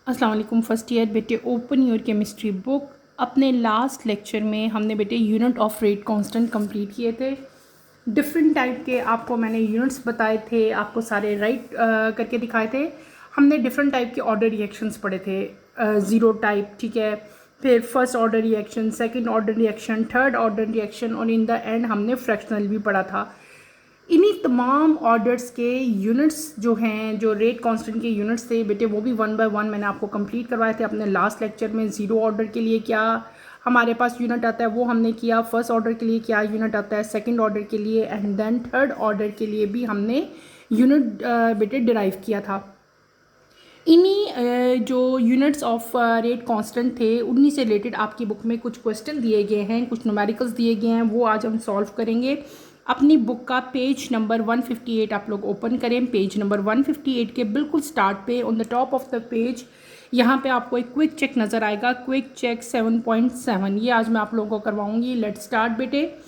अस्सलाम वालेकुम first year बेटे, ओपन योर केमिस्ट्री बुक। अपने लास्ट लेक्चर में हमने बेटे unit of rate constant complete किए थे। डिफरेंट टाइप के आपको मैंने यूनिट्स बताए थे, आपको सारे राइट करके दिखाए थे। हमने डिफरेंट टाइप के ऑर्डर रिएक्शंस पढ़े थे, ज़ीरो टाइप, ठीक है, फिर first order reaction, second order reaction, third order reaction और इन द एंड हमने फ्रैक्शनल भी पढ़ा था। इन्हीं तमाम ऑर्डर्स के यूनिट्स जो हैं, जो रेट कांस्टेंट के यूनिट्स थे बेटे, वो भी वन बाय वन मैंने आपको कंप्लीट करवाए थे अपने लास्ट लेक्चर में। ज़ीरो ऑर्डर के लिए क्या हमारे पास यूनिट आता है वो हमने किया, फर्स्ट ऑर्डर के लिए क्या यूनिट आता है, सेकंड ऑर्डर के लिए, एंड देन थर्ड ऑर्डर के लिए भी हमने यूनिट बेटे डिराइव किया था। इन्हीं जो यूनिट्स ऑफ रेट कांस्टेंट थे उन्हीं से रिलेटेड आपकी बुक में कुछ क्वेश्चन दिए गए हैं, कुछ न्यूमेरिकल्स दिए गए हैं, वो आज हम सॉल्व करेंगे। अपनी बुक का पेज नंबर 158 आप लोग ओपन करें। पेज नंबर 158 के बिल्कुल स्टार्ट पे on the top of the page यहाँ पे आपको एक क्विक चेक नज़र आएगा, क्विक चेक 7.7। ये आज मैं आप लोगों को करवाऊंगी। लेट्स स्टार्ट बेटे।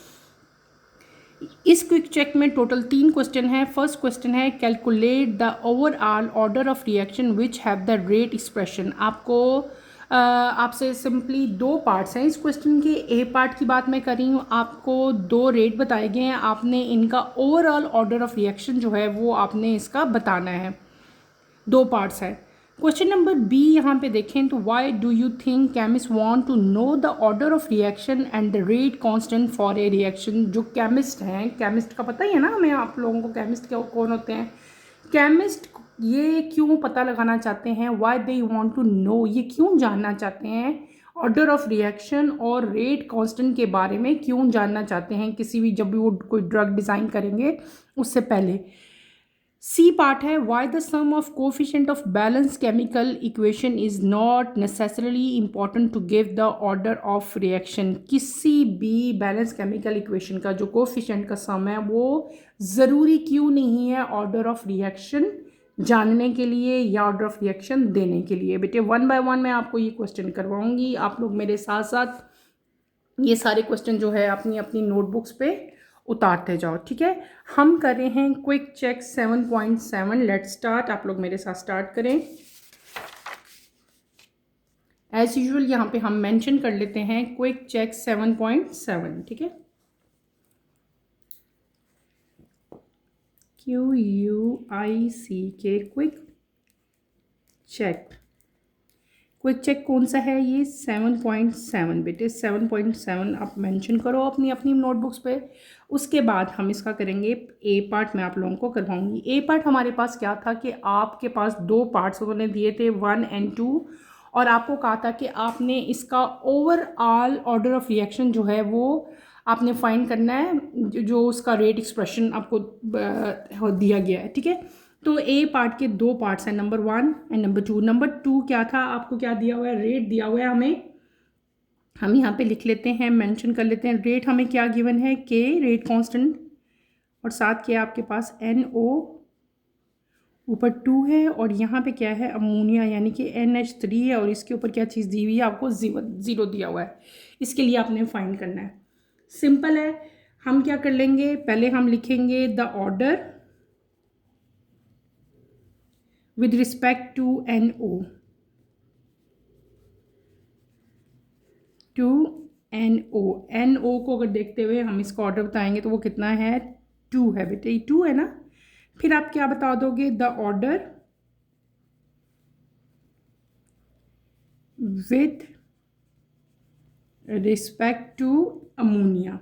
इस क्विक चेक में टोटल 3 क्वेश्चन हैं। फर्स्ट क्वेश्चन है calculate the overall order of reaction which have the rate expression. आपसे सिंपली 2 पार्ट्स हैं इस क्वेश्चन के। ए पार्ट की बात मैं कर रही हूँ, आपको 2 रेट बताए गए हैं, आपने इनका ओवरऑल ऑर्डर ऑफ रिएक्शन जो है वो आपने इसका बताना है। 2 पार्ट्स है। क्वेश्चन नंबर बी यहाँ पे देखें तो why do you think chemist want to know the order of reaction and the rate constant for a reaction. जो केमिस्ट हैं, केमिस्ट का पता ही है ना हमें, आप लोगों को केमिस्ट कौन होते हैं। केमिस्ट ये क्यों पता लगाना चाहते हैं, why they want to know, ये क्यों जानना चाहते हैं ऑर्डर ऑफ रिएक्शन और रेट कांस्टेंट के बारे में क्यों जानना चाहते हैं किसी भी, जब भी वो कोई ड्रग डिज़ाइन करेंगे उससे पहले। सी पार्ट है why the sum of coefficient of balance chemical equation is not necessarily important to give the order of reaction. किसी भी बैलेंस केमिकल इक्वेशन का जो कोफिशिएंट का सम है वो ज़रूरी क्यों नहीं है ऑर्डर ऑफ रिएक्शन जानने के लिए या ऑर्डर ऑफ रिएक्शन देने के लिए। बेटे वन बाय वन मैं आपको ये क्वेश्चन करवाऊंगी, आप लोग मेरे साथ साथ ये सारे क्वेश्चन जो है अपनी अपनी नोटबुक्स पे उतारते जाओ, ठीक है। हम कर रहे हैं क्विक चेक 7.7। Let's start. आप लोग मेरे साथ स्टार्ट करें। एज यूजुअल यहाँ पे हम मेंशन कर लेते हैं क्विक चेक 7.7, ठीक है। QUICK quick check. Quick check कौन सा है ये? 7.7 बेटे, 7.7 आप मेंशन करो अपनी अपनी नोटबुक्स पे। उसके बाद हम इसका करेंगे ए पार्ट, मैं आप लोगों को करवाऊंगी। ए पार्ट हमारे पास क्या था कि आपके पास 2 पार्ट्स उन्होंने दिए थे 1 और 2, और आपको कहा था कि आपने इसका ओवरऑल ऑर्डर ऑफ रिएक्शन जो है वो आपने फाइंड करना है, जो उसका रेट एक्सप्रेशन आपको दिया गया है, ठीक है। तो ए पार्ट के 2 पार्ट्स हैं, नंबर 1 एंड नंबर 2। नंबर 2 क्या था, आपको क्या दिया हुआ है, रेट दिया हुआ है हमें। हम यहाँ पे लिख लेते हैं, मेंशन कर लेते हैं। रेट हमें क्या गिवन है, के रेट कांस्टेंट, और साथ क्या आपके पास NO, ऊपर 2 है, और यहाँ पे क्या है, अमोनिया यानी कि NH3 है, और इसके ऊपर क्या चीज़ दी हुई है आपको, 0 दिया हुआ है। इसके लिए आपने फाइंड करना है। सिंपल है। हम क्या कर लेंगे, पहले हम लिखेंगे the order with respect to NO, to NO को अगर देखते हुए हम इसका ऑर्डर बताएंगे तो वो कितना है, 2 है बेटे, 2 है ना। फिर आप क्या बता दोगे, the order with respect to ammonia,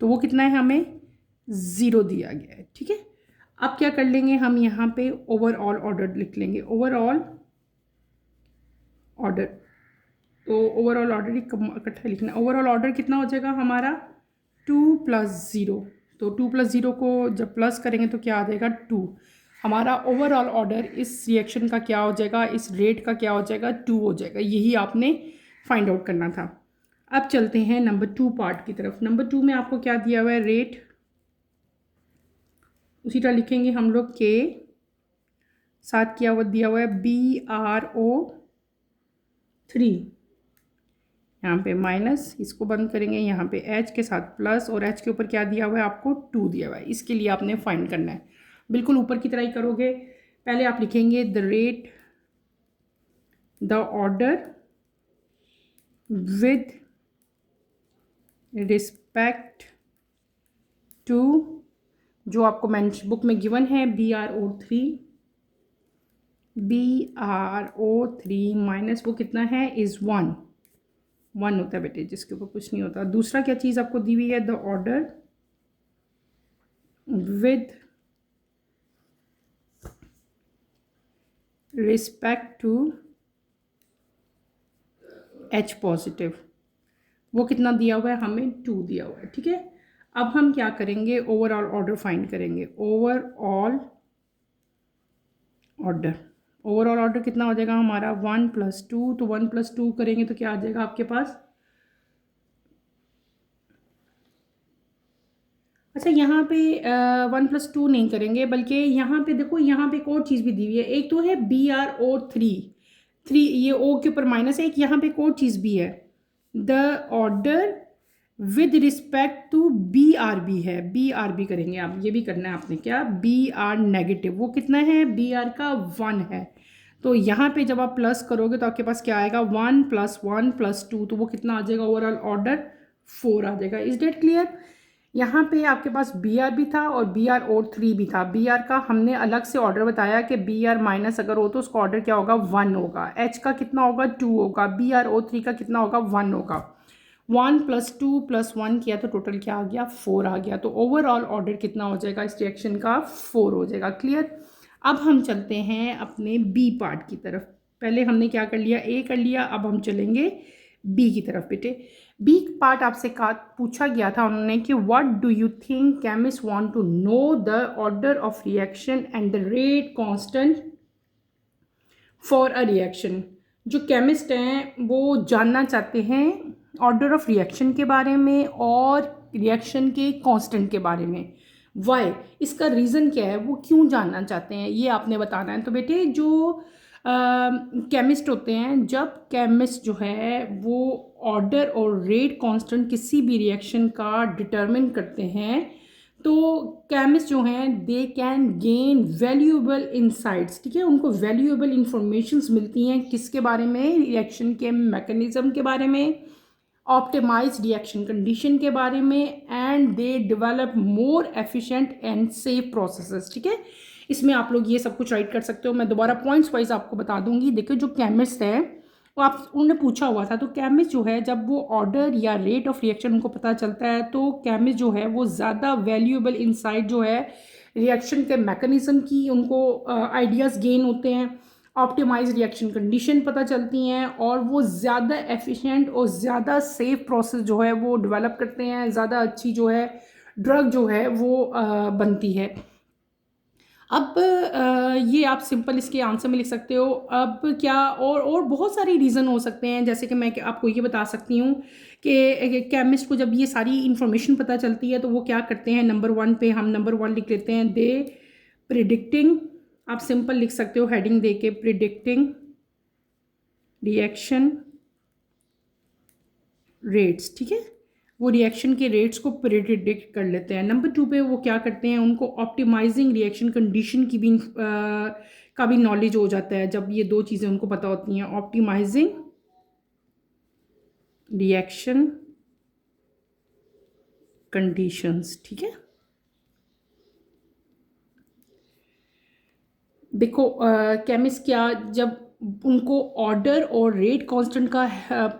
तो वो कितना है, हमें 0 दिया गया है, ठीक है। अब क्या कर लेंगे, हम यहाँ पे ओवरऑल ऑर्डर लिख लेंगे, ओवरऑल ऑर्डर। तो ओवरऑल ऑर्डर इकट्ठा लिखना। ओवरऑल ऑर्डर कितना हो जाएगा हमारा, 2 + 0। तो 2 + 0 को जब प्लस करेंगे तो क्या आ जाएगा, 2। हमारा ओवरऑल ऑर्डर इस रिएक्शन का क्या हो जाएगा, इस रेट का क्या हो जाएगा, 2 हो जाएगा। यही आपने फाइंड आउट करना था। अब चलते हैं नंबर 2 पार्ट की तरफ। नंबर 2 में आपको क्या दिया हुआ है, रेट। उसी तरह लिखेंगे हम लोग, के साथ क्या दिया हुआ है, BRO3, यहाँ पे माइनस, इसको बंद करेंगे, यहाँ पे H के साथ प्लस, और H के ऊपर क्या दिया हुआ है आपको, 2 दिया हुआ है। इसके लिए आपने फाइंड करना है, बिल्कुल ऊपर की तरह ही करोगे। पहले आप लिखेंगे the rate the order with respect to जो आपको बुक में गिवन है BrO3 माइनस वो कितना है इज़ 1 होता है बेटे, जिसके ऊपर कुछ नहीं होता। दूसरा क्या चीज़ आपको दी हुई है, the order with respect to H positive, वो कितना दिया हुआ है हमें 2 दिया हुआ है। ठीक है, अब हम क्या करेंगे, ओवरऑल ऑर्डर फाइंड करेंगे। ओवरऑल ऑर्डर कितना हो जाएगा हमारा 1 + 2, तो 1 + 2 करेंगे तो क्या आ जाएगा आपके पास। अच्छा यहाँ पे 1 + 2 नहीं करेंगे, बल्कि यहाँ पे देखो, यहाँ पे एक और चीज़ भी दी हुई है। एक तो है BrO3 ये O के ऊपर माइनस है, एक यहाँ पे एक और चीज़ भी है, the order with respect to BRB है। BRB करेंगे आप, ये भी करना है आपने क्या, BR नेगेटिव, वो कितना है, BR का 1 है। तो यहाँ पे जब आप प्लस करोगे तो आपके पास क्या आएगा, 1 + 1 + 2, तो वो कितना आ जाएगा, ओवरऑल ऑर्डर 4 आ जाएगा। Is that clear. यहाँ पे आपके पास BR भी था और BrO3 भी था। BR का हमने अलग से ऑर्डर बताया कि BR माइनस अगर हो तो उसका ऑर्डर क्या होगा, 1 होगा। H का कितना होगा, 2 होगा। BrO3 का कितना होगा, 1 होगा। 1 + 2 + 1 किया तो टोटल क्या आ गया, 4 आ गया। तो ओवरऑल ऑर्डर कितना हो जाएगा इस रिएक्शन का, 4 हो जाएगा। क्लियर। अब हम चलते हैं अपने B पार्ट की तरफ। पहले हमने क्या कर लिया, A कर लिया, अब हम चलेंगे B की तरफ। बेटे B पार्ट आपसे पूछा गया था उन्होंने कि what do you think chemist want to know the order of reaction and the rate constant for a reaction. जो केमिस्ट हैं वो जानना चाहते हैं ऑर्डर ऑफ रिएक्शन के बारे में और रिएक्शन के कांस्टेंट के बारे में। वाई, इसका रीज़न क्या है, वो क्यों जानना चाहते हैं, ये आपने बताना है। तो बेटे जो केमिस्ट होते हैं, जब केमिस्ट जो है वो ऑर्डर और रेट कांस्टेंट किसी भी रिएक्शन का डिटरमिन करते हैं, तो केमिस्ट जो हैं they can gain valuable insights. ठीक है, उनको वैल्यूएबल इंफॉर्मेशंस मिलती हैं किसके बारे में, रिएक्शन के मैकेनिज्म के बारे में, ऑप्टिमाइज रिएक्शन कंडीशन के बारे में, and they develop more efficient and safe processes. ठीक है, इसमें आप लोग ये सब कुछ राइट कर सकते हो। मैं दोबारा पॉइंट्स वाइज आपको बता दूंगी। देखिए जो केमिस्ट है वो उन्होंने पूछा हुआ था, तो केमिस्ट जो है जब वो ऑर्डर या रेट ऑफ रिएक्शन उनको पता चलता है तो केमिस्ट जो है वो ज़्यादा वैल्यूएबल इंसाइट जो है रिएक्शन के मैकेनिज्म की उनको आइडियाज़ गेन होते हैं, ऑप्टिमाइज रिएक्शन कंडीशन पता चलती हैं, और वो ज़्यादा एफिशिएंट और ज़्यादा सेफ प्रोसेस जो है वो डेवलप करते हैं, ज़्यादा अच्छी जो है ड्रग जो है वो बनती है। अब ये आप सिंपल इसके आंसर में लिख सकते हो। अब क्या और बहुत सारे रीज़न हो सकते हैं, जैसे कि मैं आपको ये बता सकती हूँ कि केमिस्ट को जब ये सारी इन्फॉर्मेशन पता चलती है तो वो क्या करते हैं, नंबर 1 पे हम नंबर 1 लिख लेते हैं, दे प्रिडिक्टिंग, आप सिंपल लिख सकते हो हेडिंग दे के, प्रिडिक्टिंग रिएक्शन रेट्स। ठीक है, वो रिएक्शन के रेट्स को प्रिडिक्ट कर लेते हैं। नंबर 2 पे वो क्या करते हैं, उनको ऑप्टिमाइजिंग रिएक्शन कंडीशन की भी का भी नॉलेज हो जाता है जब ये 2 चीज़ें उनको पता होती हैं, ऑप्टिमाइजिंग रिएक्शन कंडीशंस। ठीक है, देखो केमिस्ट क्या, जब उनको ऑर्डर और रेट कांस्टेंट का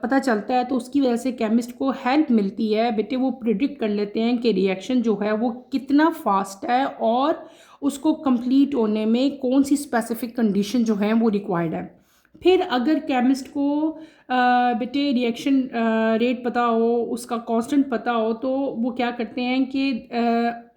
पता चलता है तो उसकी वजह से केमिस्ट को हेल्प मिलती है। बेटे वो प्रिडिक्ट कर लेते हैं कि रिएक्शन जो है वो कितना फास्ट है और उसको कंप्लीट होने में कौन सी स्पेसिफिक कंडीशन जो है वो रिक्वायर्ड है। फिर अगर केमिस्ट को बेटे रिएक्शन रेट पता हो, उसका कांस्टेंट पता हो, तो वो क्या करते हैं कि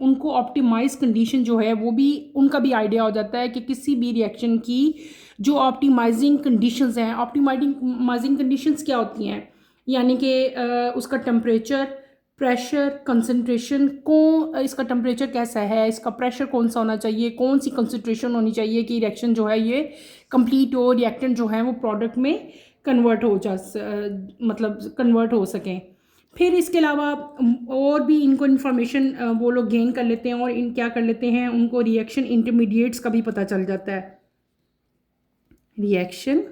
उनको ऑप्टिमाइज कंडीशन जो है वो भी उनका भी आइडिया हो जाता है कि किसी भी रिएक्शन की जो ऑप्टिमाइजिंग कंडीशंस हैं। ऑप्टिमाइजिंग कंडीशंस क्या होती हैं, यानी कि उसका टेम्परेचर, प्रेशर, कंसंट्रेशन, इसका टेम्परेचर कैसा है, इसका प्रेशर कौन सा होना चाहिए, कौन सी कंसंट्रेशन होनी चाहिए कि रिएक्शन जो है ये कंप्लीट हो, रिएक्टेंट जो है वो प्रोडक्ट में कन्वर्ट हो सकें। फिर इसके अलावा और भी इनको इन्फॉर्मेशन वो लोग गेन कर लेते हैं और क्या कर लेते हैं, उनको रिएक्शन इंटरमीडिएट्स का भी पता चल जाता है। रिएक्शन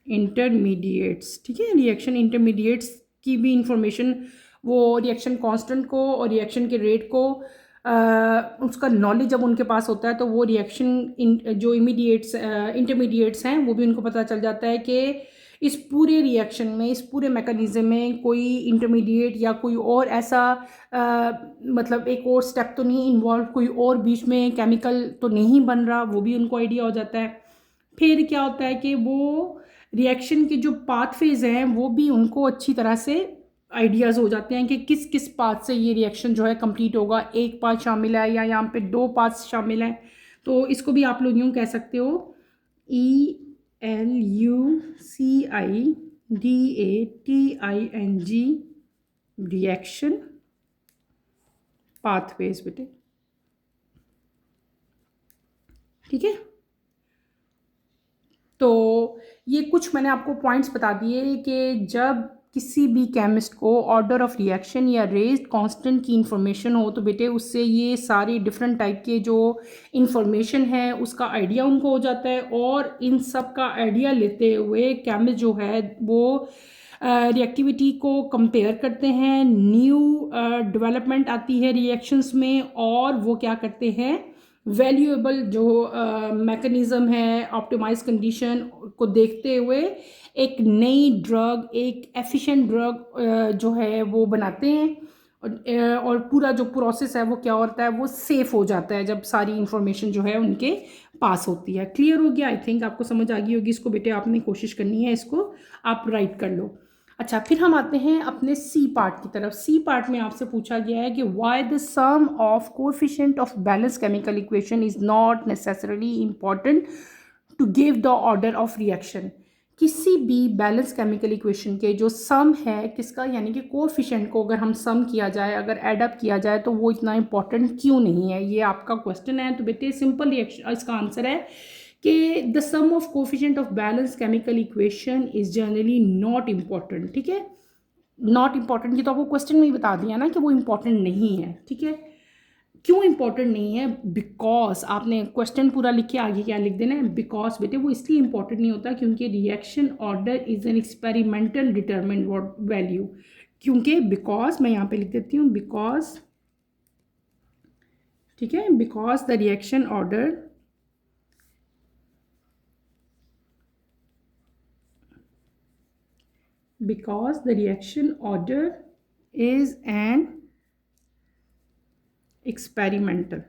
इंटरमीडिएट्स, ठीक है। रिएक्शन इंटरमीडिएट्स की भी इंफॉर्मेशन, वो रिएक्शन कांस्टेंट को और रिएक्शन के रेट को उसका नॉलेज जब उनके पास होता है तो वो रिएक्शन जो इमीडिएट्स इंटरमीडिएट्स हैं वो भी उनको पता चल जाता है कि इस पूरे रिएक्शन में, इस पूरे मैकेनिज्म में कोई इंटरमीडिएट या कोई और ऐसा मतलब एक और स्टेप तो नहीं इन्वॉल्व, कोई और बीच में केमिकल तो नहीं बन रहा, वो भी उनको आइडिया हो जाता है। फिर क्या होता है कि वो रिएक्शन के जो पाथवेज हैं वो भी उनको अच्छी तरह से आइडियाज़ हो जाते हैं कि किस किस पाथ से ये रिएक्शन जो है कंप्लीट होगा। एक पाथ शामिल है या यहाँ पे दो पाथ शामिल हैं, तो इसको भी आप लोग यूँ कह सकते हो ELUCIDATING, रिएक्शन पाथवेज बेटे, ठीक है। तो ये कुछ मैंने आपको पॉइंट्स बता दिए कि जब किसी भी केमिस्ट को ऑर्डर ऑफ रिएक्शन या रेज्ड कांस्टेंट की इंफॉर्मेशन हो तो बेटे उससे ये सारी डिफरेंट टाइप के जो इंफॉर्मेशन है उसका आइडिया उनको हो जाता है, और इन सब का आइडिया लेते हुए केमिस्ट जो है वो रिएक्टिविटी को कंपेयर करते हैं, न्यू डेवलपमेंट आती है रिएक्शंस में, और वो क्या करते हैं वैल्यूएबल जो मैकेनिज़्म है ऑप्टिमाइज कंडीशन को देखते हुए एक नई ड्रग, एक एफिशिएंट ड्रग जो है वो बनाते हैं। और पूरा जो प्रोसेस है वो क्या होता है, वो सेफ हो जाता है जब सारी इंफॉर्मेशन जो है उनके पास होती है। क्लियर हो गया? आई थिंक आपको समझ आ गई होगी। इसको बेटे आपने कोशिश करनी है, इसको आप राइट कर लो। अच्छा, फिर हम आते हैं अपने सी पार्ट की तरफ। सी पार्ट में आपसे पूछा गया है कि why the sum of coefficient of balance chemical equation is not necessarily important to give the order of reaction. किसी भी बैलेंस केमिकल इक्वेशन के जो सम है किसका, यानी कि कोएफिशिएंट को अगर हम सम किया जाए, अगर एड अप किया जाए तो वो इतना इंपॉर्टेंट क्यों नहीं है, ये आपका क्वेश्चन है। तो बेटे सिंपल रिएक्शन इसका आंसर है कि the sum of coefficient of balance chemical equation is generally not important, ठीक है। नॉट इम्पॉर्टेंट की तो आपको क्वेश्चन में ही बता दिया ना कि वो इम्पॉर्टेंट नहीं है, ठीक है। क्यों इम्पॉर्टेंट नहीं है? बिकॉज आपने क्वेश्चन पूरा लिख के आगे क्या लिख देना है, बिकॉज बेटे वो इसलिए इम्पॉर्टेंट नहीं होता क्योंकि reaction order is an experimental determined value. क्योंकि बिकॉज मैं यहाँ पे लिख देती हूँ बिकॉज, ठीक है, because the reaction order because the reaction order is an experimental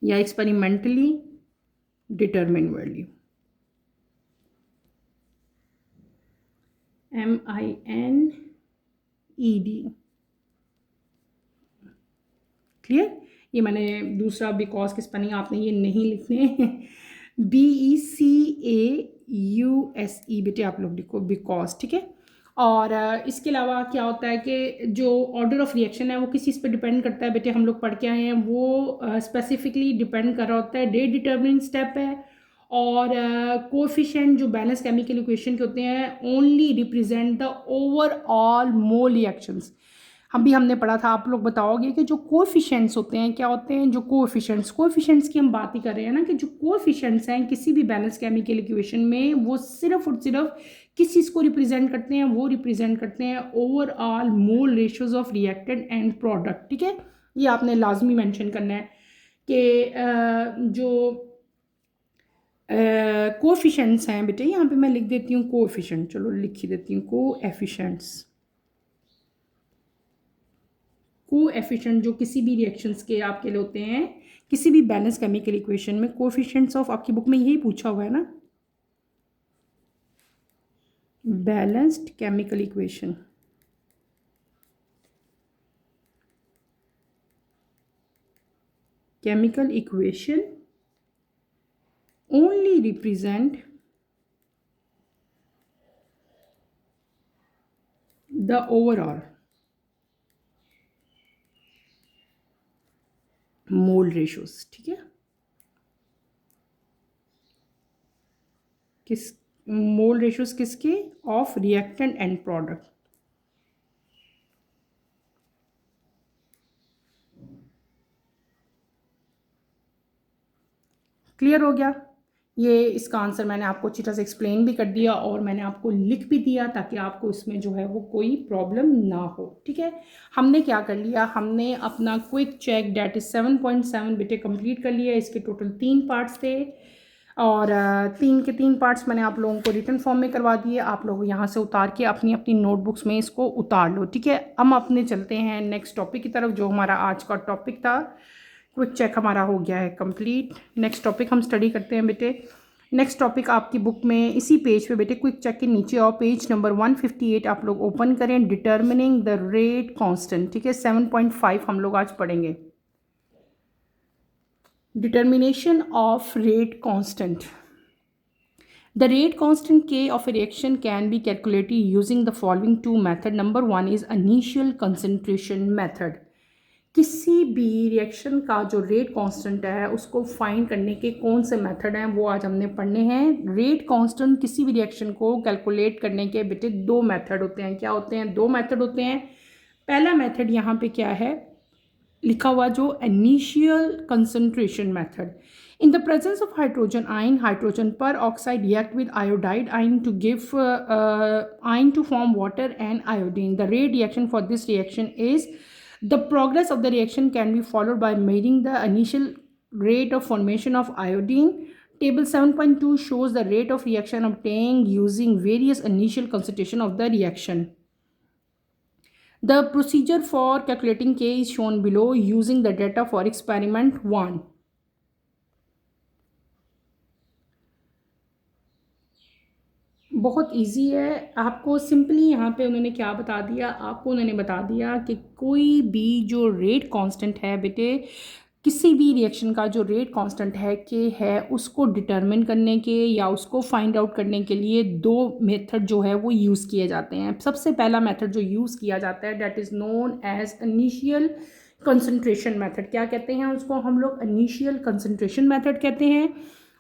या experimentally determined value, MINED। Clear? ये मैंने दूसरा बिकॉज की स्पेलिंग आपने ये नहीं लिखने BECAUSE बेटे आप लोग लिखो बिकॉज, ठीक है। और इसके अलावा क्या होता है कि जो ऑर्डर ऑफ रिएक्शन है वो किस चीज़ पे डिपेंड करता है बेटे, हम लोग पढ़ के आए हैं, वो स्पेसिफिकली डिपेंड कर रहा होता है, रेट डिटर्मिनिंग स्टेप है। और कोएफिशिएंट जो बैलेंस केमिकल इक्वेशन के होते हैं only represent the overall mole reactions. हमने पढ़ा था, आप लोग बताओगे कि जो कोएफिशिएंट्स होते हैं क्या होते हैं, जो कोएफिशिएंट्स की हम बात ही कर रहे हैं ना, कि जो कोएफिशिएंट्स हैं किसी भी बैलेंस केमिकल इक्वेशन में वो सिर्फ और सिर्फ किस चीज़ को रिप्रेजेंट करते हैं, वो रिप्रेजेंट करते हैं overall mole ratios of reactant and product, ठीक है। ये आपने लाजमी मेंशन करना है कि जो कोएफिशिएंट्स हैं बेटे, यहाँ पे मैं लिख देती हूँ कोएफिशिएंट, चलो लिख ही देती हूँ कोएफिशिएंट जो किसी भी रिएक्शंस के आपके लिए होते हैं, किसी भी बैलेंस केमिकल इक्वेशन में कोएफिशिएंट्स ऑफ, आपकी बुक में यही पूछा हुआ है ना, balanced chemical equation. Chemical equation only represent the overall mole ratios, ठीक है। किस मोल रेशियोज किसके? Of reactant and product. Clear हो गया? ये इसका आंसर मैंने आपको अच्छी तरह से एक्सप्लेन भी कर दिया और मैंने आपको लिख भी दिया ताकि आपको इसमें जो है वो कोई प्रॉब्लम ना हो। ठीक है, हमने क्या कर लिया, हमने अपना क्विक चेक डेट इज 7.7 बेटे कंप्लीट कर लिया। इसके टोटल 3 पार्ट्स थे और 3 के 3 पार्ट्स मैंने आप लोगों को रिटन फॉर्म में करवा दिए। आप लोग यहाँ से उतार के अपनी अपनी नोटबुक्स में इसको उतार लो। ठीक है, हम अपने चलते हैं नेक्स्ट टॉपिक की तरफ जो हमारा आज का टॉपिक था। क्विक चेक हमारा हो गया है कंप्लीट। नेक्स्ट टॉपिक हम स्टडी करते हैं बेटे। नेक्स्ट टॉपिक आपकी बुक में इसी पेज पे बेटे क्विक चेक के नीचे और पेज नंबर 158 आप लोग ओपन करें। Determining the rate constant. ठीक है, 7.5 हम लोग आज पढ़ेंगे। Determination of rate constant. The rate constant K of a reaction can be calculated using the following two methods. Number one is initial concentration method. किसी भी रिएक्शन का जो रेट कांस्टेंट है उसको फाइंड करने के कौन से मेथड हैं वो आज हमने पढ़ने हैं। रेट कांस्टेंट किसी भी रिएक्शन को कैलकुलेट करने के बेटे 2 मेथड होते हैं। क्या होते हैं? 2 मेथड होते हैं। पहला मेथड यहाँ पे क्या है लिखा हुआ, जो initial concentration method. In the presence of hydrogen ion, hydrogen peroxide react with iodide ion to give ion to form water and iodine. The rate reaction for this reaction is the progress of the reaction can be followed by measuring the initial rate of formation of iodine. Table 7.2 shows the rate of reaction obtained using various initial concentration of the reaction. The procedure for calculating K is shown below using the data for experiment 1. बहुत easy है। आपको simply यहाँ पे उन्होंने क्या बता दिया, आपको उन्होंने बता दिया कि कोई भी जो रेट कांस्टेंट है बेटे, किसी भी रिएक्शन का जो रेट कांस्टेंट है के है उसको डिटरमिन करने के या उसको फाइंड आउट करने के लिए 2 मेथड जो है वो यूज़ किए जाते हैं। सबसे पहला मेथड जो यूज़ किया जाता है that is known as initial concentration method. क्या कहते हैं उसको हम लोग? इनिशियल कंसंट्रेशन मेथड कहते हैं।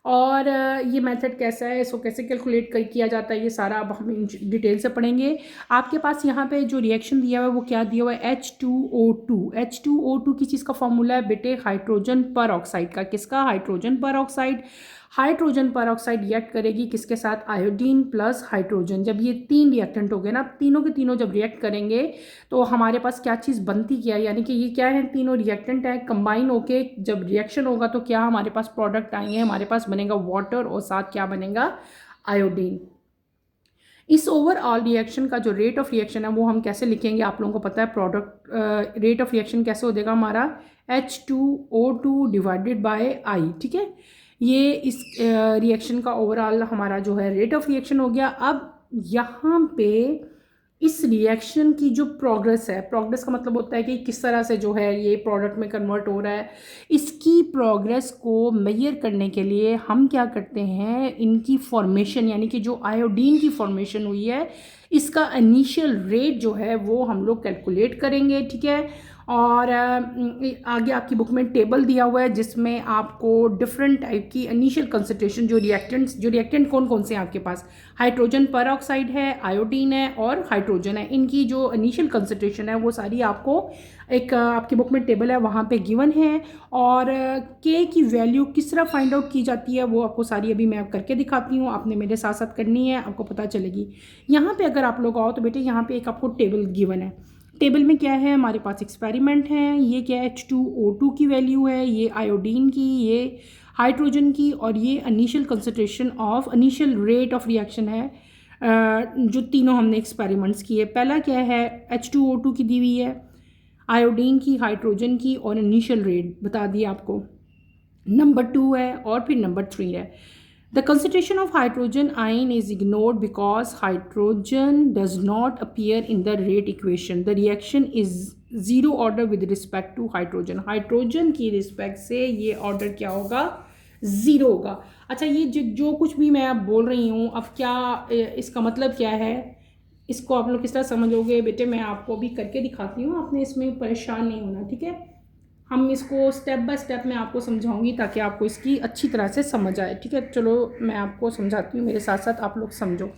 और ये मेथड कैसा है, इसको कैसे कैलकुलेट किया जाता है, ये सारा अब हम डिटेल से पढ़ेंगे। आपके पास यहाँ पे जो रिएक्शन दिया हुआ है वो क्या दिया हुआ है? H2O2। H2O2 की चीज़ का फॉर्मूला है बेटे हाइड्रोजन पर ऑक्साइड का। किसका? हाइड्रोजन पर ऑक्साइड। हाइड्रोजन पर ऑक्साइड रिएक्ट करेगी किसके साथ? Iodine plus hydrogen. जब ये 3 रिएक्टेंट हो गए ना, तीनों के तीनों जब रिएक्ट करेंगे तो हमारे पास क्या चीज़ बनती क्या है, यानी कि ये क्या है? तीनों रिएक्टेंट है, कंबाइन होके जब रिएक्शन होगा तो क्या हमारे पास प्रोडक्ट आएंगे? हमारे पास बनेगा वाटर और साथ क्या बनेगा? आयोडीन। इस ओवरऑल रिएक्शन का जो रेट ऑफ रिएक्शन है वो हम कैसे लिखेंगे? आप लोगों को पता है प्रोडक्ट रेट ऑफ रिएक्शन कैसे हो जाएगा हमारा? H2O2 divided by I। ठीक है, ये इस रिएक्शन का ओवरऑल हमारा जो है रेट ऑफ रिएक्शन हो गया। अब यहाँ पे इस रिएक्शन की जो प्रोग्रेस है, प्रोग्रेस का मतलब होता है कि किस तरह से जो है ये प्रोडक्ट में कन्वर्ट हो रहा है, इसकी प्रोग्रेस को मेजर करने के लिए हम क्या करते हैं, इनकी फॉर्मेशन यानी कि जो आयोडीन की फॉर्मेशन हुई है इसका इनिशियल रेट जो है वो हम लोग कैलकुलेट करेंगे। ठीक है, और आगे आपकी बुक में टेबल दिया हुआ है जिसमें आपको डिफरेंट टाइप की इनिशियल कंसंट्रेशन जो रिएक्टेंट कौन कौन से हैं आपके पास? हाइड्रोजन पर ऑक्साइड है, आयोडीन है और हाइड्रोजन है। इनकी जो इनिशियल कंसंट्रेशन है वो सारी आपको एक आपकी बुक में टेबल है वहाँ पे गिवन है। और के की वैल्यू किस तरह फाइंड आउट की जाती है वो आपको सारी अभी मैं करके दिखाती हूँ, आपने मेरे साथ साथ करनी है, आपको पता चलेगी। यहाँ पे अगर आप लोग आओ तो बेटे यहाँ पे एक आपको टेबल गिवन है। टेबल में क्या है हमारे पास? एक्सपेरिमेंट है, ये क्या है? H2O2 की वैल्यू है, ये आयोडीन की, ये हाइड्रोजन की और ये initial concentration of initial rate of reaction है जो तीनों हमने एक्सपेरिमेंट्स किए। पहला क्या है? H2O2 की दी हुई है, आयोडीन की, हाइड्रोजन की और इनिशियल रेट बता दिया आपको। नंबर 2 है और फिर नंबर 3 है। The concentration of hydrogen ion is ignored because hydrogen does not appear in the rate equation. The reaction is zero order with respect to hydrogen. Hydrogen की रिस्पेक्ट से ये ऑर्डर क्या होगा? ज़ीरो होगा। अच्छा, ये जो कुछ भी मैं अब बोल रही हूँ, अब क्या इसका मतलब क्या है, इसको आप लोग किस तरह समझोगे बेटे? मैं आपको भी करके दिखाती हूँ, आपने इसमें परेशान नहीं होना। ठीक है, हम इसको स्टेप बाय स्टेप मैं आपको समझाऊंगी ताकि आपको इसकी अच्छी तरह से समझ आए। ठीक है, चलो मैं आपको समझाती हूँ, मेरे साथ साथ आप लोग समझो।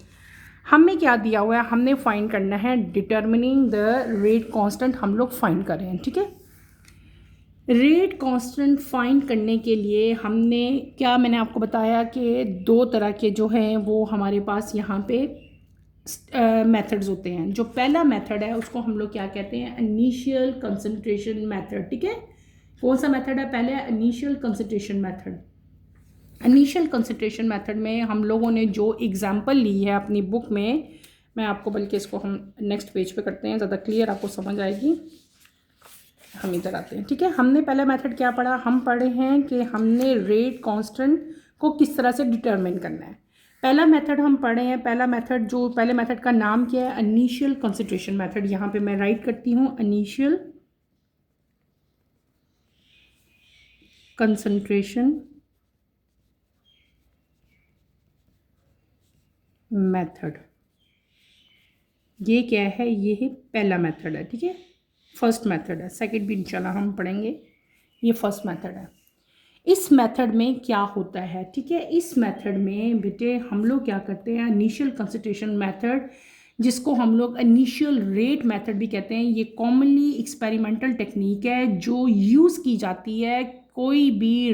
हमें क्या दिया हुआ है? हमने फाइंड करना है डिटर्मिनिंग द रेट कांस्टेंट, हम लोग फाइंड कर रहे हैं। ठीक है, रेट कांस्टेंट फाइंड करने के लिए हमने क्या, मैंने आपको बताया कि दो तरह के जो हैं वो हमारे पास यहाँ पे मेथड्स होते हैं। जो पहला मेथड है उसको हम लोग क्या कहते हैं, इनिशियल कंसंट्रेशन मेथड। ठीक है, कौन सा मेथड है, पहले initial concentration method. Initial concentration method में हम लोगों ने जो एग्जांपल ली है अपनी बुक में, मैं आपको, बल्कि इसको हम नेक्स्ट पेज पे करते हैं, ज़्यादा क्लियर आपको समझ आएगी। हम इधर आते हैं। ठीक है, हमने पहला मेथड क्या पढ़ा, हम पढ़े हैं कि हमने रेट कांस्टेंट को किस तरह से डिटरमिन करना है। पहला मेथड हम पढ़े हैं, पहला मेथड, जो पहले मेथड का नाम क्या है, इनिशियल कंसंट्रेशन मेथड। यहाँ पे मैं राइट करती हूँ इनिशियल कंसंट्रेशन मेथड। ये क्या है, ये है पहला मेथड है। ठीक है, फर्स्ट मेथड है, सेकंड भी इंशाल्लाह हम पढ़ेंगे। ये फर्स्ट मेथड है। इस मेथड में क्या होता है, ठीक है, इस मेथड में बेटे हम लोग क्या करते हैं, इनिशियल कंसंट्रेशन मेथड, जिसको हम लोग इनिशियल रेट मेथड भी कहते हैं, ये कॉमनली एक्सपेरिमेंटल टेक्निक है जो यूज़ की जाती है कोई भी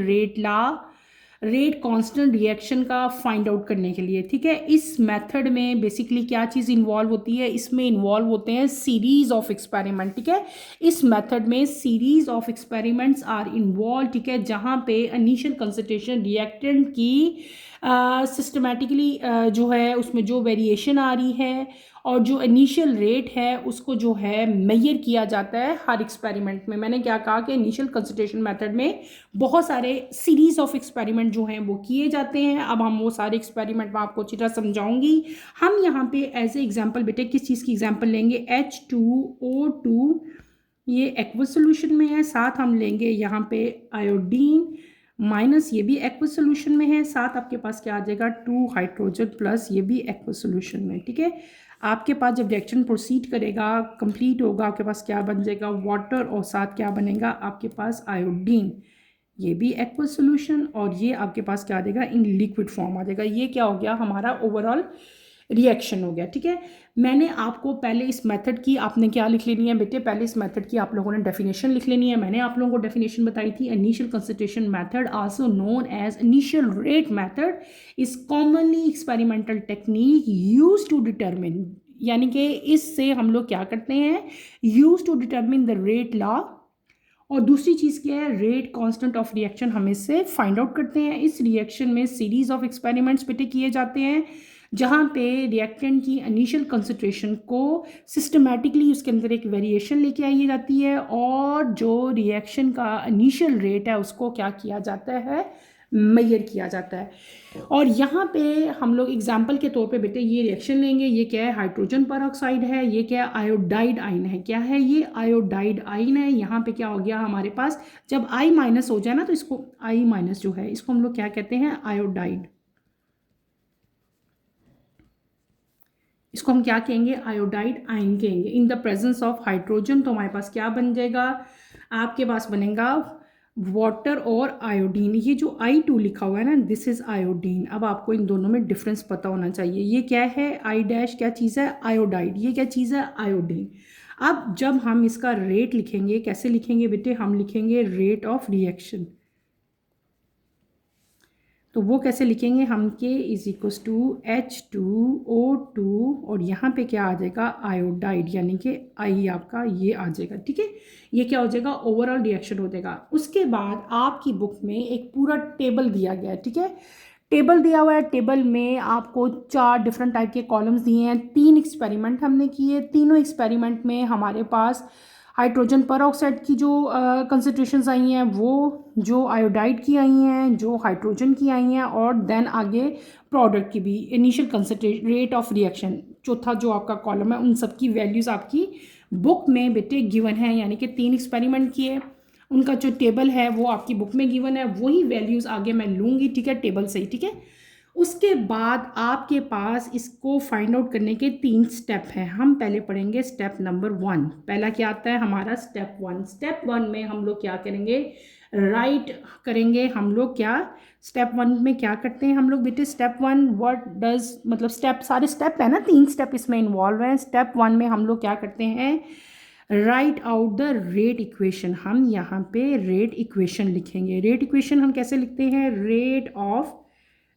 रेट कांस्टेंट रिएक्शन का फाइंड आउट करने के लिए। ठीक है, इस मेथड में बेसिकली क्या चीज़ इन्वॉल्व होती है, इसमें इन्वॉल्व होते हैं सीरीज ऑफ एक्सपेरिमेंट। ठीक है, इस मेथड में series of experiments are involve. ठीक है, जहाँ पे इनिशियल कंसंट्रेशन रिएक्टेंट की सिस्टमेटिकली जो है उसमें जो वेरिएशन आ रही है और जो इनिशियल रेट है उसको जो है मेजर किया जाता है हर एक्सपेरिमेंट में। मैंने क्या कहा कि इनिशियल कंसंट्रेशन मेथड में बहुत सारे सीरीज ऑफ एक्सपेरिमेंट जो हैं वो किए जाते हैं। अब हम वो सारे एक्सपेरिमेंट मैं आपको अच्छी तरह समझाऊंगी। हम यहाँ पे एज ए एग्जांपल बेटे किस चीज़ की एग्जांपल लेंगे, H2O2, ये एक्वस सोल्यूशन में है, साथ हम लेंगे यहाँ पे आयोडीन माइनस, ये भी एक्वस सोल्यूशन में है, साथ आपके पास क्या आ जाएगा 2 हाइड्रोजन प्लस, ये भी एक्वस सोल्यूशन में। ठीक है, आपके पास जब रिएक्शन प्रोसीड करेगा, कंप्लीट होगा, आपके पास क्या बन जाएगा, वाटर, और साथ क्या बनेगा आपके पास आयोडीन, ये भी एक्वस सोल्यूशन, और ये आपके पास क्या आ जाएगा, इन लिक्विड फॉर्म आ जाएगा। ये क्या हो गया, हमारा ओवरऑल रिएक्शन हो गया। ठीक है, मैंने आपको पहले इस मेथड की, आपने क्या लिख लेनी है बेटे, पहले इस मेथड की आप लोगों ने डेफिनेशन लिख लेनी है। मैंने आप लोगों को डेफिनेशन बताई थी, initial concentration method also known as initial rate method is commonly experimental technique use to determine, यानी कि इससे हम लोग क्या करते हैं, use to determine the rate law. और दूसरी चीज़ क्या है, रेट कांस्टेंट ऑफ रिएक्शन हम इससे फाइंड आउट करते हैं। इस रिएक्शन में सीरीज ऑफ एक्सपेरिमेंट्स बेटे किए जाते हैं, जहाँ पे रिएक्टेंट की इनिशियल कंसंट्रेशन को सिस्टमैटिकली उसके अंदर एक वेरिएशन लेके आई जाती है, और जो रिएक्शन का इनिशियल रेट है उसको क्या किया जाता है, मेजर किया जाता है। और यहाँ पे हम लोग एग्जाम्पल के तौर पे बेटे ये रिएक्शन लेंगे, ये क्या है, हाइड्रोजन परऑक्साइड है, ये क्या है, आयोडाइड आइन है। क्या है ये, आयोडाइड आइन है। यहाँ पे क्या हो गया हमारे पास, जब I माइनस हो जाए ना तो इसको I माइनस जो है इसको हम लोग क्या कहते हैं, आयोडाइड, इसको हम क्या कहेंगे, आयोडाइड आइन कहेंगे। In the presence of hydrogen तो हमारे पास क्या बन जाएगा, आपके पास बनेगा वाटर और आयोडीन। ये जो I2 लिखा हुआ है ना, दिस इज आयोडीन। अब आपको इन दोनों में डिफरेंस पता होना चाहिए। ये क्या है, I डैश क्या चीज़ है, आयोडाइड, ये क्या चीज़ है, आयोडीन। अब जब हम इसका रेट लिखेंगे, कैसे लिखेंगे बेटे, हम लिखेंगे रेट ऑफ रिएक्शन। तो वो कैसे लिखेंगे हम, K is equals to H2O2, और यहाँ पे क्या आ जाएगा, आयोडाइड, यानी कि I आपका ये आ जाएगा। ठीक है, ये क्या हो जाएगा, ओवरऑल रिएक्शन हो जाएगा। उसके बाद आपकी बुक में एक पूरा टेबल दिया गया है। ठीक है, टेबल दिया हुआ है, टेबल में आपको 4 डिफरेंट टाइप के कॉलम्स दिए हैं। 3 एक्सपेरिमेंट हमने किए, तीनों एक्सपेरिमेंट में हमारे पास हाइड्रोजन परऑक्साइड की जो कंसंट्रेशंस आई हैं, वो जो आयोडाइड की आई हैं, जो हाइड्रोजन की आई हैं, और देन आगे प्रोडक्ट की भी initial concentration rate of reaction, चौथा जो आपका कॉलम है, उन सब की वैल्यूज़ आपकी बुक में बेटे गिवन है। यानी कि 3 एक्सपेरिमेंट किए, उनका जो टेबल है वो आपकी बुक में गिवन है, वही वैल्यूज़ आगे मैं लूँगी। ठीक है, टेबल से ही। ठीक है, उसके बाद आपके पास इसको फाइंड आउट करने के 3 स्टेप हैं। हम पहले पढ़ेंगे स्टेप नंबर 1। पहला क्या आता है हमारा, स्टेप 1। स्टेप 1 में हम लोग क्या करेंगे, राइट करेंगे। हम लोग क्या स्टेप 1 में क्या करते हैं हम लोग बेटे, स्टेप 1 व्हाट डज, मतलब स्टेप, सारे स्टेप है ना, 3 स्टेप इसमें इन्वॉल्व हैं। स्टेप 1 में हम लोग क्या करते हैं, right out the rate equation, हम यहाँ पे रेट इक्वेशन लिखेंगे। रेट इक्वेशन हम कैसे लिखते हैं, rate of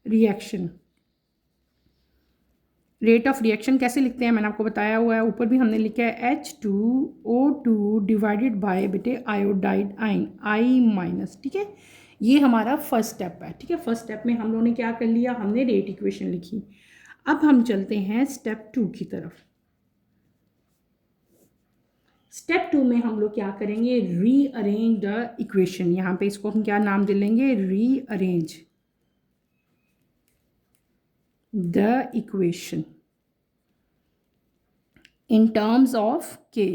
reaction. Rate of reaction कैसे लिखते हैं मैंने आपको बताया हुआ है, ऊपर भी हमने लिखा है H2O2 डिवाइडेड बाय बेटे आयोडाइड आयन I माइनस। ठीक है, ये हमारा फर्स्ट स्टेप है। ठीक है, फर्स्ट स्टेप में हम लोगों ने क्या कर लिया, हमने रेट इक्वेशन लिखी। अब हम चलते हैं स्टेप 2 की तरफ। स्टेप 2 में हम लोग क्या करेंगे, रीअरेंज द इक्वेशन। यहाँ पे इसको हम क्या नाम दे लेंगे, rearrange the equation in terms of के।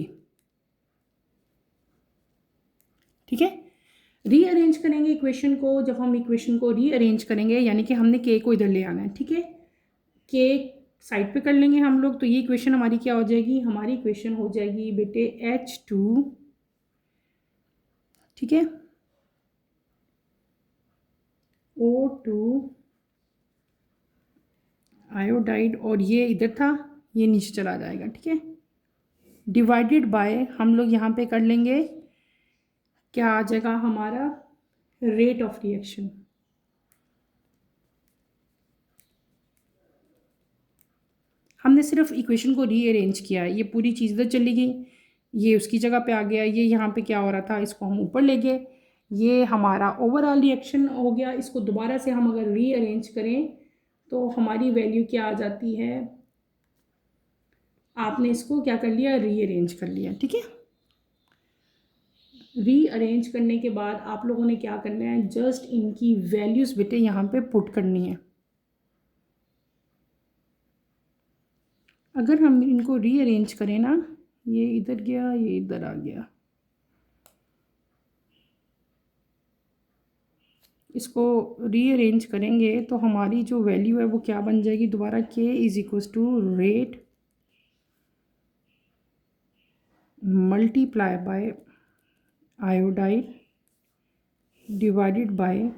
ठीक है, रीअरेंज करेंगे इक्वेशन को। जब हम इक्वेशन को रीअरेंज करेंगे यानी कि हमने के को इधर ले आना है। ठीक है, के साइड पे कर लेंगे हम लोग, तो ये इक्वेशन हमारी क्या हो जाएगी, हमारी इक्वेशन हो जाएगी बेटे H2, ठीक है, O2 आयोडाइड, और ये इधर था, ये नीचे चला जाएगा। ठीक है, डिवाइडेड बाय हम लोग यहाँ पे कर लेंगे, क्या आ जाएगा हमारा, रेट ऑफ रिएक्शन। हमने सिर्फ इक्वेशन को रीअरेंज किया है, ये पूरी चीज़ इधर चली गई, ये उसकी जगह पे आ गया, ये यहाँ पे क्या हो रहा था, इसको हम ऊपर ले गए, ये हमारा ओवरऑल रिएक्शन हो गया। इसको दोबारा से हम अगर रीअरेंज करें तो हमारी वैल्यू क्या आ जाती है, आपने इसको क्या कर लिया, रीअरेंज कर लिया। ठीक है, रीअरेंज करने के बाद आप लोगों ने क्या करना है, जस्ट इनकी वैल्यूज़ बेटे यहाँ पे पुट करनी है। अगर हम इनको रीअरेंज करें ना, ये इधर गया, ये इधर आ गया, इसको रीअरेंज करेंगे तो हमारी जो वैल्यू है वो क्या बन जाएगी, दोबारा k is equals to rate multiply by iodide divided by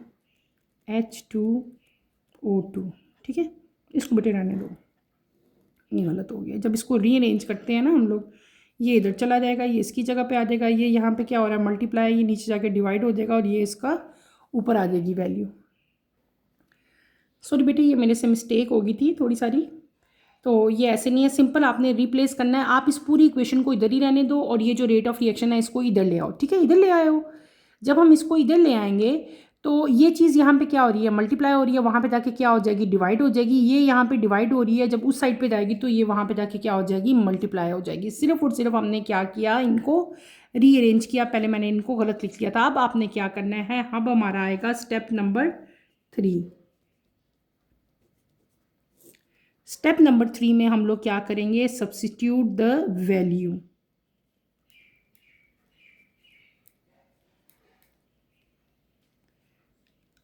H2O2। ठीक है, इसको बेटे रहने दो, ये गलत हो गया। जब इसको रीअरेंज करते हैं ना हम लोग, ये इधर चला जाएगा, ये इसकी जगह पे आ जाएगा, ये यहाँ पे क्या हो रहा है, मल्टीप्लाई, ये नीचे जाके डिवाइड हो जाएगा और ये इसका ऊपर आ जाएगी वैल्यू। सॉरी बेटे, ये मेरे से मिस्टेक हो गई थी थोड़ी सारी, तो ये ऐसे नहीं है, सिंपल आपने रिप्लेस करना है। आप इस पूरी इक्वेशन को इधर ही रहने दो और ये जो रेट ऑफ रिएक्शन है इसको इधर ले आओ। ठीक है, इधर ले आए हो, जब हम इसको इधर ले आएंगे तो ये चीज़ यहाँ पे क्या हो रही है, मल्टीप्लाई हो रही है, वहाँ पे जाके क्या हो जाएगी, डिवाइड हो जाएगी। ये यहाँ पे डिवाइड हो रही है, जब उस साइड पे जाएगी तो ये वहाँ पे जाके क्या हो जाएगी, मल्टीप्लाई हो जाएगी। सिर्फ और सिर्फ हमने क्या किया, इनको रीअरेंज किया। पहले मैंने इनको गलत लिख लिया था। अब आपने क्या करना है, अब हमारा आएगा स्टेप नंबर 3। स्टेप नंबर 3 में हम लोग क्या करेंगे, सब्स्टिट्यूट द वैल्यू।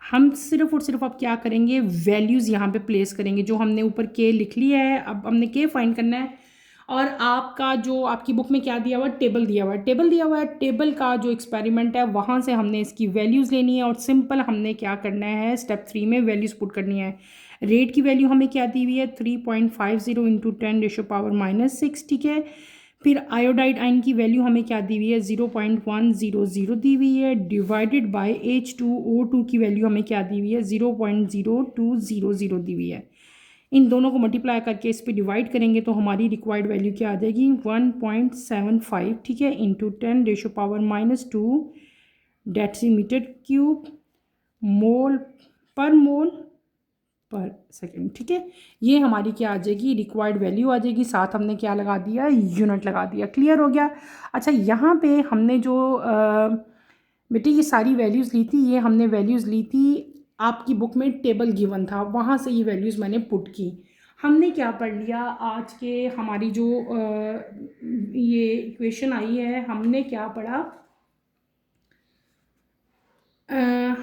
हम सिर्फ और सिर्फ अब क्या करेंगे, वैल्यूज़ यहाँ पे प्लेस करेंगे। जो हमने ऊपर के लिख लिया है, अब हमने के फाइंड करना है। और आपका जो आपकी बुक में क्या दिया हुआ है, टेबल दिया हुआ है, टेबल दिया हुआ है, टेबल का जो एक्सपेरिमेंट है वहाँ से हमने इसकी वैल्यूज़ लेनी है। और सिंपल हमने क्या करना है, स्टेप 3 में वैल्यूज़ पुट करनी है। रेट की वैल्यू हमें क्या दी हुई है, 3.50 इंटू 10⁻⁻6। ठीक है, फिर आयोडाइड आयन की वैल्यू हमें क्या दी हुई है, 0.100 दी हुई है, डिवाइडेड बाय H2O2 की वैल्यू हमें क्या दी हुई है, 0.0200 दी हुई है। इन दोनों को मल्टीप्लाई करके इस पे डिवाइड करेंगे तो हमारी रिक्वायर्ड वैल्यू क्या आ जाएगी, 1.75। ठीक है, इंटू 10⁻⁻2 डेसीमीटर क्यूब मोल पर सेकेंड। ठीक है, ये हमारी क्या आ जाएगी, रिक्वायर्ड वैल्यू आ जाएगी। साथ हमने क्या लगा दिया, यूनिट लगा दिया। क्लियर हो गया। अच्छा, यहाँ पे हमने जो बेटे ये सारी वैल्यूज़ ली थी, ये हमने वैल्यूज़ ली थी, आपकी बुक में टेबल गिवन था, वहाँ से ये वैल्यूज़ मैंने पुट की। हमने क्या पढ़ लिया आज के, हमारी जो ये इक्वेशन आई है, हमने क्या पढ़ा,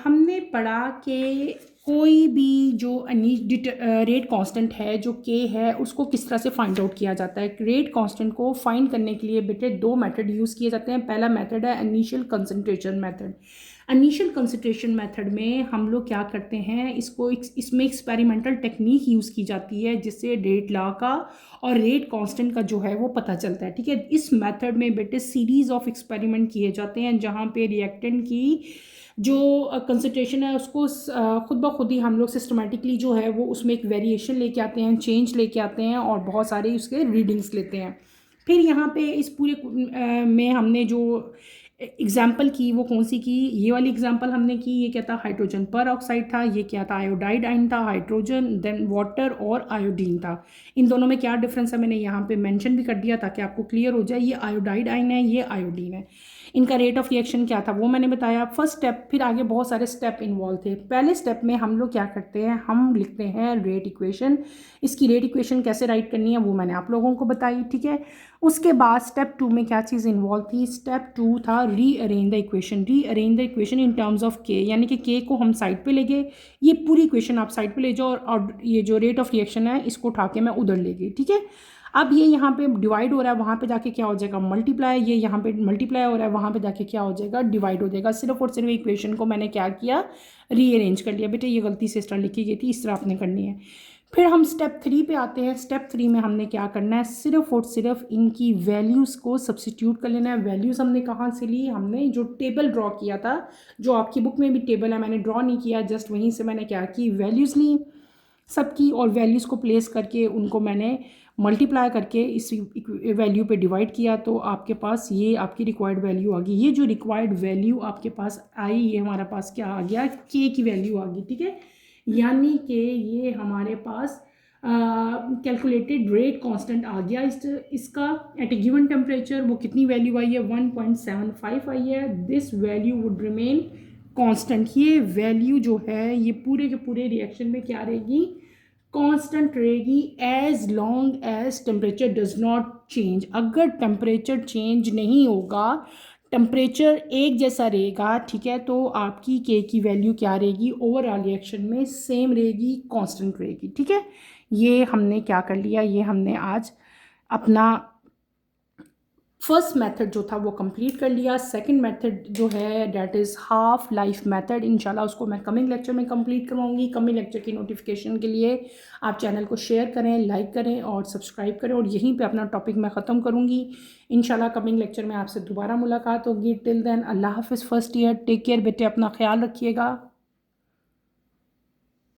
हमने पढ़ा कि कोई भी जो रेट कांस्टेंट है जो के है उसको किस तरह से फाइंड आउट किया जाता है। रेट कांस्टेंट को फाइंड करने के लिए बेटे दो मेथड यूज़ किए जाते हैं। पहला मेथड है initial concentration method. Initial concentration method में हम लोग क्या करते हैं, इसमें एक्सपेरिमेंटल टेक्निक यूज़ की जाती है जिससे रेट लॉ का और रेट कांस्टेंट का जो है वो पता चलता है। ठीक है, इस मेथड में बेटे सीरीज ऑफ एक्सपेरिमेंट किए जाते हैं जहाँ पे रिएक्टेंट की जो कंसंट्रेशन है उसको खुद ब खुद ही हम लोग सिस्टमेटिकली जो है वो उसमें एक वेरिएशन लेके आते हैं, चेंज लेके आते हैं और बहुत सारे उसके रीडिंग्स लेते हैं। फिर यहाँ पे इस पूरे में हमने जो एग्जाम्पल की वो कौन सी की, ये वाली एग्जाम्पल हमने की। ये क्या था, हाइड्रोजन पर ऑक्साइड था। ये क्या था, आयोडाइड आयन था। हाइड्रोजन देन वाटर और आयोडीन था। इन दोनों में क्या डिफरेंस है मैंने यहाँ पे मेंशन भी कर दिया ताकि आपको क्लियर हो जाए। ये आयोडाइड आयन है, ये आयोडीन है। इनका रेट ऑफ रिएक्शन क्या था वो मैंने बताया, फर्स्ट स्टेप। फिर आगे बहुत सारे स्टेप इन्वॉल्व थे। पहले स्टेप में हम लोग क्या करते हैं, हम लिखते हैं रेट इक्वेशन। इसकी रेट इक्वेशन कैसे राइट करनी है वो मैंने आप लोगों को बताई। ठीक है, उसके बाद स्टेप 2 में क्या चीज़ इन्वॉल्व थी, स्टेप 2 था rearrange the equation. Rearrange the equation in terms of के, यानी कि के को हम साइड पे ले गए। ये पूरी इक्वेशन आप साइड पे ले जाओ और ये जो रेट ऑफ रिएक्शन है इसको उठा के मैं उधर ले गई। ठीक है, अब ये यहाँ पे डिवाइड हो रहा है, वहाँ पे जाके क्या हो जाएगा, मल्टीप्लाई। ये यहाँ पे मल्टीप्लाई हो रहा है, वहाँ पे जाके क्या हो जाएगा, डिवाइड हो जाएगा। सिर्फ और सिर्फ इक्वेशन को मैंने क्या किया, रीअरेंज कर लिया। बेटे ये गलती से इस तरह लिखी गई थी, इस तरह आपने करनी है। फिर हम स्टेप 3 पे आते हैं। स्टेप 3 में हमने क्या करना है, सिर्फ और सिर्फ इनकी वैल्यूज़ को सब्सिट्यूट कर लेना है। वैल्यूज़ हमने कहाँ से ली, हमने जो टेबल ड्रॉ किया था, जो आपकी बुक में भी टेबल है, मैंने ड्रॉ नहीं किया, जस्ट वहीं से मैंने क्या की, वैल्यूज़ ली सबकी और वैल्यूज़ को प्लेस करके उनको मैंने मल्टीप्लाई करके इस वैल्यू पे डिवाइड किया, तो आपके पास ये आपकी रिक्वायर्ड वैल्यू आ गई। ये जो रिक्वायर्ड वैल्यू आपके पास आई, ये हमारे पास क्या आ गया, के की वैल्यू आ गई। ठीक है, यानी कि ये हमारे पास कैलकुलेटेड रेट कांस्टेंट आ गया। इसका एट ए गिवन टेम्परेचर वो कितनी वैल्यू आई है, 1.75 आई है। This value would remain constant. ये वैल्यू जो है ये पूरे के पूरे रिएक्शन में क्या रहेगी, कांस्टेंट रहेगी as long as temperature does not change. अगर टेम्परेचर चेंज नहीं होगा, टेम्परेचर एक जैसा रहेगा, ठीक है, तो आपकी के की वैल्यू क्या रहेगी, ओवरऑल रिएक्शन में सेम रहेगी, कांस्टेंट रहेगी। ठीक है, ये हमने क्या कर लिया, ये हमने आज अपना फर्स्ट मेथड जो था वो कंप्लीट कर लिया। सेकंड मेथड जो है that is half life method, इंशाल्लाह उसको मैं कमिंग लेक्चर में कंप्लीट करवाऊंगी। कमिंग लेक्चर की नोटिफिकेशन के लिए आप चैनल को शेयर करें, लाइक करें और सब्सक्राइब करें, और यहीं पे अपना टॉपिक मैं ख़त्म करूँगी। इंशाल्लाह कमिंग लेक्चर में आपसे दोबारा मुलाकात होगी। टिल देन अल्लाह हाफिज़। फर्स्ट ईयर टेक केयर बेटे, अपना ख्याल रखिएगा।